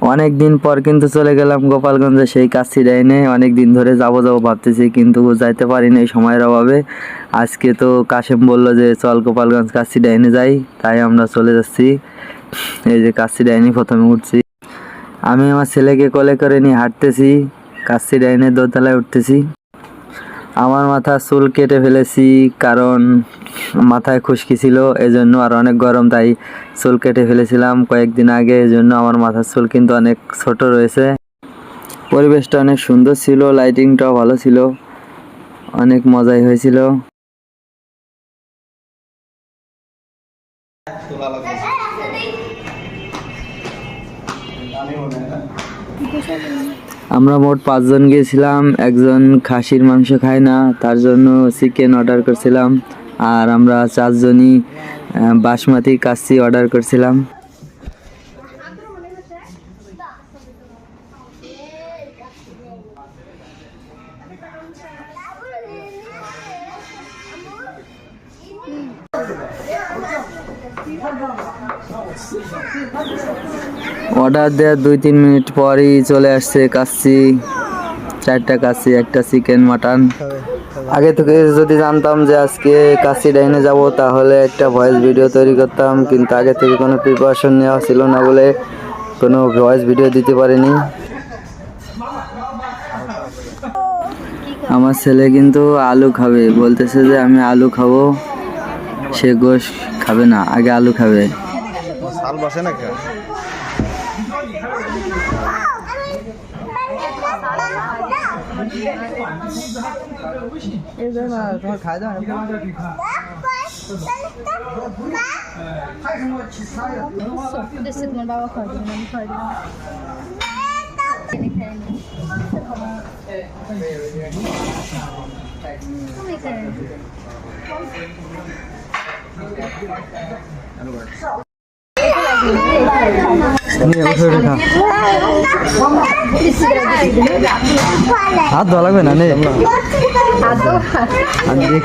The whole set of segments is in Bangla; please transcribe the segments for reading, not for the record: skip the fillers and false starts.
অনেক দিন পর কিন্তু চলে গেলাম গোপালগঞ্জে সেই কাচ্চি ডাইনে। অনেক দিন ধরে যাবো ভাবতেছি, কিন্তু যাইতে পারিনি এই সময়ের অভাবে। আজকে তো কাশেম বললো যে চল গোপালগঞ্জ কাচ্চি ডাইনে যাই, তাই আমরা চলে যাচ্ছি। এই যে কাচ্চি ডাইনে প্রথমে উঠছি, আমি আমার ছেলেকে কোলে করে নিয়ে হাঁটতেছি, কাচ্চি ডাইনের দোতলায় উঠতেছি। আমার মাথা চুল কেটে ফেলেছি, কারণ মাথায় খুশকি ছিল এজন্য, আর অনেক গরম তাই চুল কেটে ফেলেছিলাম কয়েকদিন আগে, এজন্য আমার মাথার চুল কিন্তু অনেক ছোট রয়েছে। পরিবেশটা অনেক সুন্দর ছিল, লাইটিংটাও ভালো ছিল, অনেক মজাই হয়েছিল। আমরা মোট 5 জন গিয়েছিলাম। একজন খাসির মাংস খায় না, তার জন্য চিকেন অর্ডার করছিলাম। আর আমরা 4 জনই বাসমতি কাচ্চি অর্ডার করছিলাম। অর্ডার দেওয়ার 2-3 মিনিট পরই চলে আসছে কাচ্চি, 4টা কাচ্চি, একটা চিকেন মাটন। আগে থেকে যদি জানতাম যে আজকে কাচ্চি ডাইনে যাব, তাহলে একটা ভয়েস ভিডিও তৈরি করতাম, কিন্তু আগে থেকে কোনো প্রিপারেশন নেওয়া ছিল না বলে কোনো ভয়েস ভিডিও দিতে পারিনি। আমার ছেলে কিন্তু আলু খাবে, বলতেছে যে আমি আলু খাবো, সে গোশ খাবে না, আগে আলু খাবে। হাত ধোয়া লাগবে না, নেই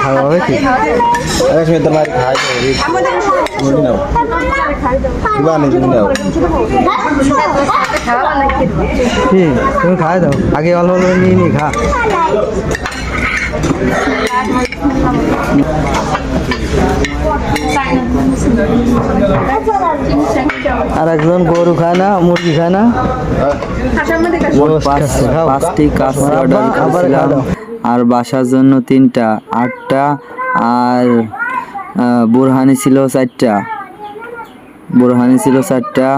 খাওয়া হবে কি? তুমি খাই দাও, আগে অল্প অল্প নিয়ে খা। আর একজন গরু খায় না, মুরগি খায় না। 5টি কাচ্চি অর্ডার করেছিলাম, আর বাসার জন্য 3টা, 8টা, আর বুরহানি ছিল 4টা।